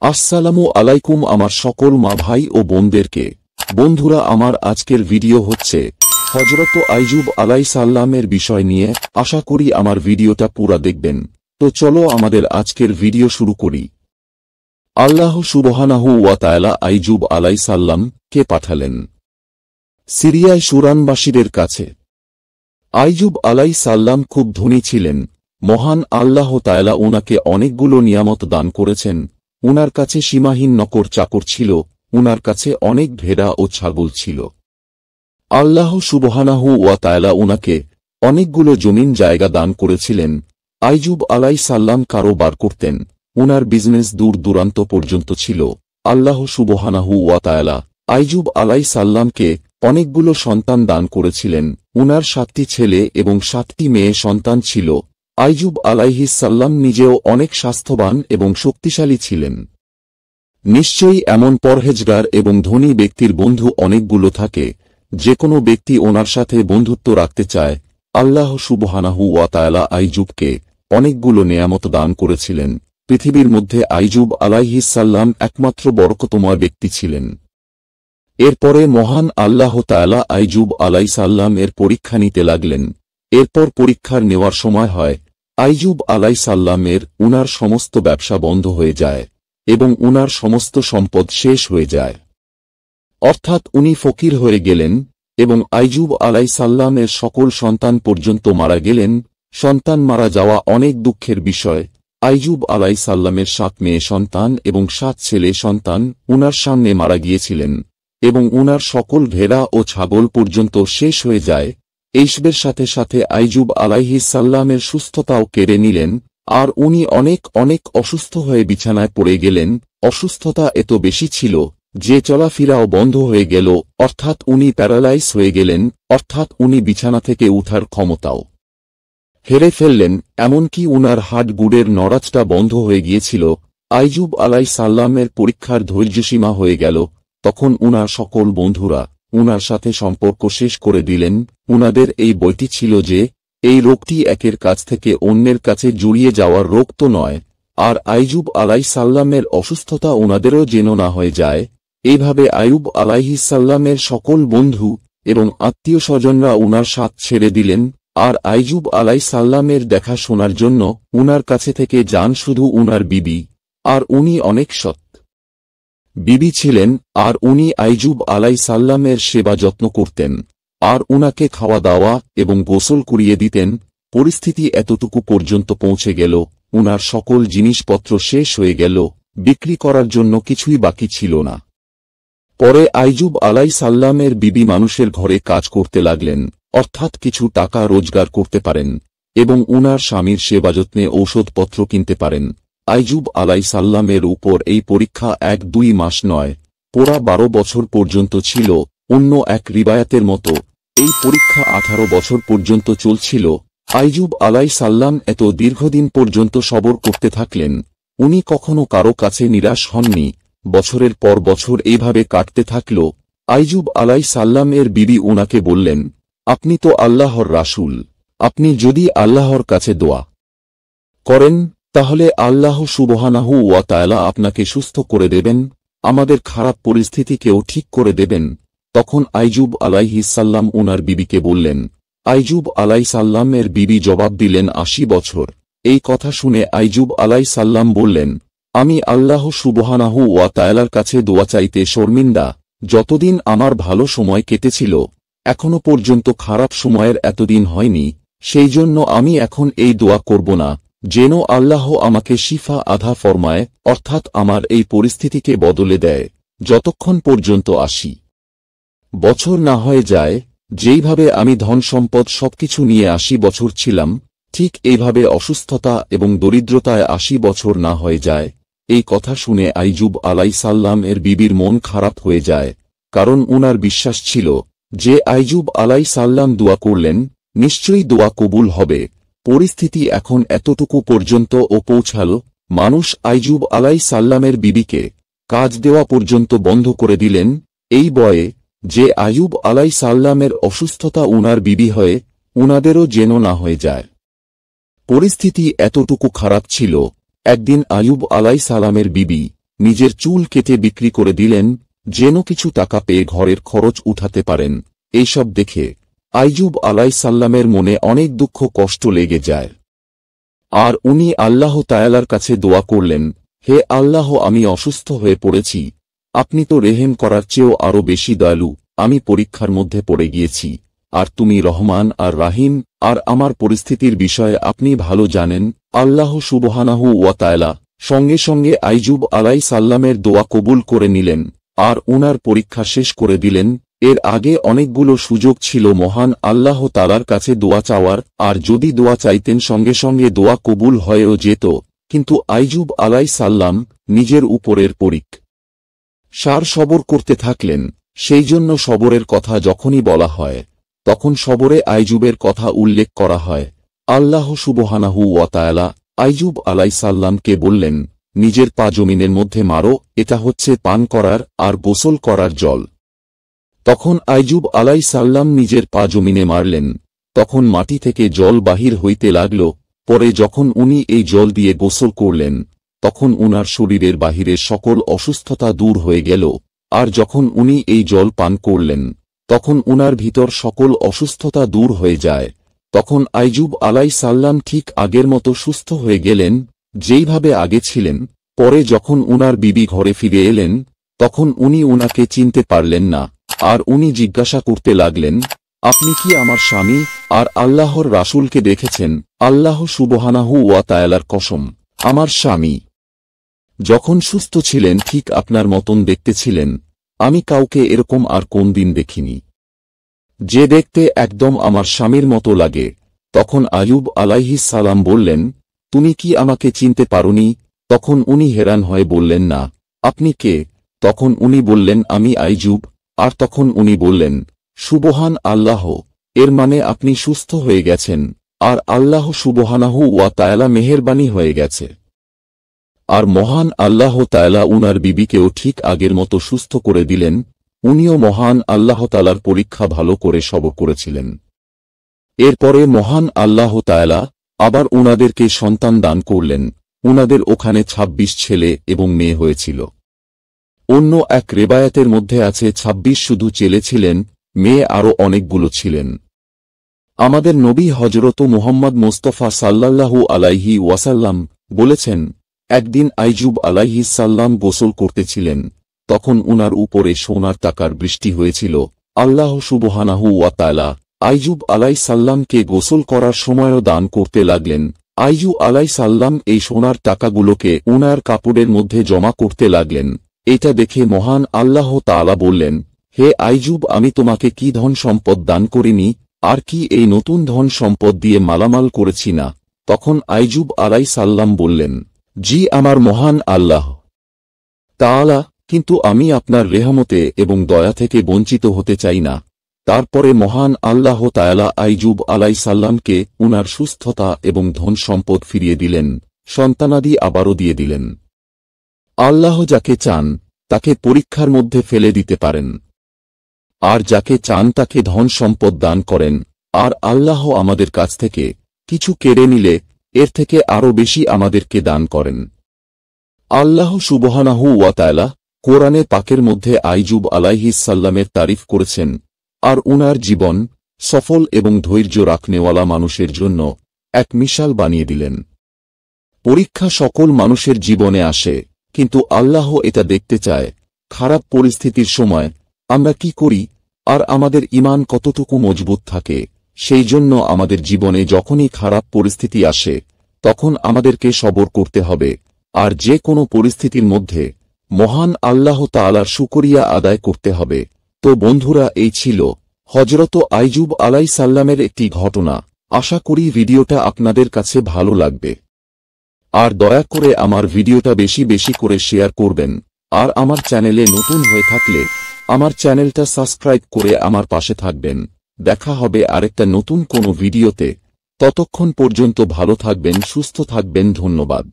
আসসালামু আলাইকুম আমার সকল মা ভাই ও বোনদেরকে। বন্ধুরা, আমার আজকের ভিডিও হচ্ছে হযরত আইয়ুব আলাইহিসসালামের বিষয় নিয়ে। আশা করি আমার ভিডিওটা পুরা দেখবেন। তো চলো আমাদের আজকের ভিডিও শুরু করি। আল্লাহ সুবহানাহু ওয়া তাআলা আইয়ুব আলাইহিসসালাম কে পাঠালেন সিরিয়ায় সুরানবাসীদের কাছে। আইয়ুব আলাইহিসসালাম খুব ধনী ছিলেন। মহান আল্লাহ তাআলা উনাকে অনেকগুলো নিয়ামত দান করেছেন। উনার কাছে সীমাহীন নকর চাকর ছিল, উনার কাছে অনেক ভেড়া ও ছাগল ছিল। আল্লাহ সুবহানাহু ওয়া তাআলা উনাকে অনেকগুলো জমিন জায়গা দান করেছিলেন। আইয়ুব আলাইহিসসালাম কারোবার করতেন, উনার বিজনেস দূর দূরান্ত পর্যন্ত ছিল। আল্লাহ সুবহানাহু ওয়া তাআলা আইয়ুব আলাইহিসসালামকে অনেকগুলো সন্তান দান করেছিলেন। উনার 7টি ছেলে এবং 7টি মেয়ে সন্তান ছিল। আইয়ুব আলাইহিসসালাম নিজেও অনেক স্বাস্থ্যবান এবং শক্তিশালী ছিলেন। নিশ্চয়ই এমন পরহেজগার এবং ধনী ব্যক্তির বন্ধু অনেকগুলো থাকে। যে কোনো ব্যক্তি ওনার সাথে বন্ধুত্ব রাখতে চায়। আল্লাহ সুবহানাহু ওয়া তাআলা আইয়ুবকে অনেকগুলো নেয়ামত দান করেছিলেন। পৃথিবীর মধ্যে আইয়ুব আলাইহিসসালাম একমাত্র বরকতময় ব্যক্তি ছিলেন। এরপরে মহান আল্লাহ তাআলা আইয়ুব আলাইহিসসালামের পরীক্ষা নিতে লাগলেন। এরপর পরীক্ষার নেওয়ার সময় হয়, আইয়ুব আলাইহিসসালামের উনার সমস্ত ব্যবসা বন্ধ হয়ে যায় এবং উনার সমস্ত সম্পদ শেষ হয়ে যায়। অর্থাৎ উনি ফকির হয়ে গেলেন এবং আইয়ুব আলাইহিসসালামের সকল সন্তান পর্যন্ত মারা গেলেন। সন্তান মারা যাওয়া অনেক দুঃখের বিষয়। আইয়ুব আলাইহিসসালামের 7 মেয়ে সন্তান এবং 7 ছেলে সন্তান উনার সামনে মারা গিয়েছিলেন এবং উনার সকল ভেড়া ও ছাগল পর্যন্ত শেষ হয়ে যায়। এইসবের সাথে সাথে আইয়ুব আলাইহিসসালামের সুস্থতাও কেড়ে নিলেন, আর উনি অনেক অনেক অসুস্থ হয়ে বিছানায় পড়ে গেলেন। অসুস্থতা এত বেশি ছিল যে চলাফেরাও বন্ধ হয়ে গেল, অর্থাৎ উনি প্যারালাইজ হয়ে গেলেন, অর্থাৎ উনি বিছানা থেকে উঠার ক্ষমতাও হেরে ফেললেন। এমনকি উনার হাড়গুড়ের নড়াচড়া বন্ধ হয়ে গিয়েছিল। আইয়ুব আলাইহিসসালামের পরীক্ষার ধৈর্যসীমা হয়ে গেল। তখন উনার সকল বন্ধুরা উনার সাথে সম্পর্ক শেষ করে দিলেন। উনাদের এই বইটি ছিল যে এই রোগটি একের কাছ থেকে অন্যের কাছে জড়িয়ে যাওয়ার রোগ তো নয়, আর আইয়ুব আলাইহিসসালামের অসুস্থতা উনাদেরও যেন না হয়ে যায়। এইভাবে আইয়ুব আলাইহিসসালামের সকল বন্ধু এবং আত্মীয় স্বজনরা উনার সাথ ছেড়ে দিলেন, আর আইয়ুব আলাইহিসসালামের দেখাশোনার জন্য উনার কাছে থেকে যান শুধু উনার বিবি, আর উনি অনেক সৎ বিবি ছিলেন, আর উনি আইয়ুব আলাইহিসসালামের সেবা যত্ন করতেন, আর উনাকে খাওয়া দাওয়া এবং গোসল করিয়ে দিতেন। পরিস্থিতি এতটুকু পর্যন্ত পৌঁছে গেল, উনার সকল জিনিসপত্র শেষ হয়ে গেল, বিক্রি করার জন্য কিছুই বাকি ছিল না। পরে আইয়ুব আলাইহিসসালামের বিবি মানুষের ঘরে কাজ করতে লাগলেন, অর্থাৎ কিছু টাকা রোজগার করতে পারেন এবং উনার স্বামীর সেবাযত্নে ঔষধপত্র কিনতে পারেন। আইয়ুব আলাইহিসসালামের উপর এই পরীক্ষা 1-2 মাস নয়, পুরা 12 বছর পর্যন্ত ছিল। অন্য এক রিবায়াতের মতো এই পরীক্ষা 18 বছর পর্যন্ত চলছিল। আইয়ুব আলাইহিসসালাম এত দীর্ঘদিন পর্যন্ত সবর করতে থাকলেন। উনি কখনো কারো কাছে নিরাশ হননি। বছরের পর বছর এইভাবে কাটতে থাকল। আইয়ুব আলাইহিসসালামের বিবি উনাকে বললেন, আপনি তো আল্লাহর রাসূল, আপনি যদি আল্লাহর কাছে দোয়া করেন তাহলে আল্লাহ সুবহানাহু ওয়া তাআলা আপনাকে সুস্থ করে দেবেন, আমাদের খারাপ পরিস্থিতিকেও ঠিক করে দেবেন। তখন আইয়ুব আলাইহিসসালাম উনার বিবিকে বললেন। আইয়ুব আলাইহিসসালামের বিবি জবাব দিলেন 80 বছর। এই কথা শুনে আইয়ুব আলাইহিসসালাম বললেন, আমি আল্লাহ সুবহানাহু ওয়া তাআলার কাছে দোয়া চাইতে শর্মিন্দা। যতদিন আমার ভালো সময় কেটেছিল, এখনো পর্যন্ত খারাপ সময়ের এতদিন হয়নি, সেই জন্য আমি এখন এই দোয়া করব না যেন আল্লাহ আমাকে শিফা আধা ফরমায়, অর্থাৎ আমার এই পরিস্থিতিকে বদলে দেয়, যতক্ষণ পর্যন্ত 80 বছর না হয়ে যায়। যেইভাবে আমি ধন সম্পদ সবকিছু নিয়ে 80 বছর ছিলাম, ঠিক এইভাবে অসুস্থতা এবং দরিদ্রতায় 80 বছর না হয়ে যায়। এই কথা শুনে আইয়ুব আলাইহিসসালামের বিবির মন খারাপ হয়ে যায়, কারণ উনার বিশ্বাস ছিল যে আইয়ুব আলাইহিসসালাম দোয়া করলেন, নিশ্চয়ই দোয়া কবুল হবে। পরিস্থিতি এখন এতটুকু পর্যন্ত পৌঁছাল। মানুষ আইয়ুব আলাইহিসসালামের বিবিকে কাজ দেওয়া পর্যন্ত বন্ধ করে দিলেন, এই ভয়ে যে আইয়ুব আলাইহিসসালামের অসুস্থতা উনার বিবি হয়ে উনাদেরও যেন না হয়ে যায়। পরিস্থিতি এতটুকু খারাপ ছিল। একদিন আইয়ুব আলাইহিসসালামের বিবি নিজের চুল কেটে বিক্রি করে দিলেন, যেন কিছু টাকা পেয়ে ঘরের খরচ উঠাতে পারেন। এইসব দেখে আইয়ুব আলাইসাল্লামের মনে অনেক দুঃখ কষ্ট লেগে যায়। আর উনি আল্লাহ তাআলার কাছে দোয়া করলেন, হে আল্লাহ, আমি অসুস্থ হয়ে পড়েছি, আপনি তো রেহেম করার চেয়েও আরো বেশি দয়ালু। আমি পরীক্ষার মধ্যে পড়ে গিয়েছি, আর তুমি রহমান আর রাহিম, আর আমার পরিস্থিতির বিষয়ে আপনি ভালো জানেন। আল্লাহ সুবহানাহু ওয়া তাআলা সঙ্গে সঙ্গে আইয়ুব আলাইসাল্লামের দোয়া কবুল করে নিলেন আর উনার পরীক্ষা শেষ করে দিলেন। এর আগে অনেকগুলো সুযোগ ছিল মহান আল্লাহ তাআলার কাছে দোয়া চাওয়ার, আর যদি দোয়া চাইতেন সঙ্গে সঙ্গে দোয়া কবুল হয়েও যেত, কিন্তু আইয়ুব আলাইসাল্লাম নিজের উপরের পরীক্ষার সবর করতে থাকলেন। সেই জন্য সবরের কথা যখনই বলা হয় তখন সবরে আইয়ুবের কথা উল্লেখ করা হয়। আল্লাহ সুবহানাহু ওয়া তাআলা আইয়ুব আলাইসাল্লামকে বললেন, নিজের পা জমিনের মধ্যে মারো, এটা হচ্ছে পান করার আর গোসল করার জল। তখন আইয়ুব আলাইসাল্লাম নিজের পা জমিনে মারলেন, তখন মাটি থেকে জল বাহির হইতে লাগল। পরে যখন উনি এই জল দিয়ে গোসল করলেন তখন উনার শরীরের বাহিরের সকল অসুস্থতা দূর হয়ে গেল। আর যখন উনি এই জল পান করলেন তখন উনার ভিতর সকল অসুস্থতা দূর হয়ে যায়। তখন আইয়ুব আলাইসাল্লাম ঠিক আগের মতো সুস্থ হয়ে গেলেন, যেইভাবে আগে ছিলেন। পরে যখন উনার বিবি ঘরে ফিরে এলেন তখন উনি উনাকে চিনতে পারলেন না, আর উনি জিজ্ঞাসা করতে লাগলেন, আপনি কি আমার স্বামী আর আল্লাহর রাসূলকে দেখেছেন? আল্লাহ সুবহানাহু ওয়া তাআলার কসম, আমার স্বামী যখন সুস্থ ছিলেন ঠিক আপনার মতন দেখতে ছিলেন। আমি কাউকে এরকম আর কোন দিন দেখিনি, যে দেখতে একদম আমার স্বামীর মতো লাগে। তখন আইয়ুব আলাইহিস সালাম বললেন, তুমি কি আমাকে চিনতে পারোনি? তখন উনি হেরান হয়ে বললেন, না, আপনি কে? তখন উনি বললেন, আমি আইয়ুব। আর তখন উনি বললেন, সুবহান আল্লাহ, এর মানে আপনি সুস্থ হয়ে গেছেন, আর আল্লাহ সুবহানাহু ওয়া তাআলা মেহেরবানি হয়ে গেছে। আর মহান আল্লাহ তাআলা উনার বিবিকেও ঠিক আগের মতো সুস্থ করে দিলেন। উনিও মহান আল্লাহ তাআলার পরীক্ষা ভালো করে সবর করেছিলেন। এরপরে মহান আল্লাহ তাআলা আবার উনাদেরকে সন্তান দান করলেন। উনাদের ওখানে ২৬ ছেলে এবং মেয়ে হয়েছিল। অন্য এক রেবায়াতের মধ্যে আছে ২৬ শুধু ছেলে ছিলেন, মেয়ে আরও অনেকগুলো ছিলেন। আমাদের নবী হযরত মুহাম্মদ মুস্তাফা সাল্লাল্লাহু আলাইহি ওয়াসাল্লাম বলেছেন, একদিন আইয়ুব আলাইহিস সালাম গোসল করতেছিলেন, তখন উনার উপরে সোনার টাকার বৃষ্টি হয়েছিল। আল্লাহ সুবহানাহু ওয়া তাআলা আইয়ুব আলাইসাল্লামকে গোসল করার সময়ও দান করতে লাগলেন। আইয়ুব আলাইসাল্লাম এই সোনার টাকাগুলোকে উনার কাপড়ের মধ্যে জমা করতে লাগলেন। এটা দেখে মহান আল্লাহ তাআলা বললেন, হে আইয়ুব, আমি তোমাকে কি ধন সম্পদ দান করিনি, আর কি এই নতুন ধন সম্পদ দিয়ে মালামাল করেছি না? তখন আইয়ুব আলাইসাল্লাম বললেন, জি, আমার মহান আল্লাহ তাআলা, কিন্তু আমি আপনার রেহমতে এবং দয়া থেকে বঞ্চিত হতে চাই না। তারপরে মহান আল্লাহ তাআলা আইয়ুব আলাইসাল্লামকে উনার সুস্থতা এবং ধন সম্পদ ফিরিয়ে দিলেন, সন্তানাদি আবারও দিয়ে দিলেন। আল্লাহ যাকে চান তাকে পরীক্ষার মধ্যে ফেলে দিতে পারেন, আর যাকে চান তাকে ধন সম্পদ দান করেন। আর আল্লাহ আমাদের কাছ থেকে কিছু কেড়ে নিলে এর থেকে আরও বেশি আমাদেরকে দান করেন। আল্লাহ সুবহানাহু ওয়া তাআলা কোরআনে পাকের মধ্যে আইয়ুব আলাইহিস সালামের তারিফ করেছেন, আর উনার জীবন সফল এবং ধৈর্য রাখনেওয়ালা মানুষের জন্য এক মিশাল বানিয়ে দিলেন। পরীক্ষা সকল মানুষের জীবনে আসে, কিন্তু আল্লাহ এটা দেখতে চায় খারাপ পরিস্থিতির সময় আমরা কি করি আর আমাদের ঈমান কতটুকু মজবুত থাকে। সেই জন্য আমাদের জীবনে যখনই খারাপ পরিস্থিতি আসে তখন আমাদেরকে সবর করতে হবে, আর যে কোনো পরিস্থিতির মধ্যে মহান আল্লাহ তাআলার শুকরিয়া আদায় করতে হবে। তো বন্ধুরা, এই ছিল হযরত আইয়ুব আলাইসাল্লামের একটি ঘটনা। আশা করি ভিডিওটা আপনাদের কাছে ভালো লাগবে, আর দয়া করে আমার ভিডিওটা বেশি বেশি করে শেয়ার করবেন। আর আমার চ্যানেলে নতুন হয়ে থাকলে আমার চ্যানেলটা সাবস্ক্রাইব করে আমার পাশে থাকবেন। দেখা হবে আরেকটা নতুন কোনো ভিডিওতে। ততক্ষণ পর্যন্ত ভালো থাকবেন, সুস্থ থাকবেন। ধন্যবাদ।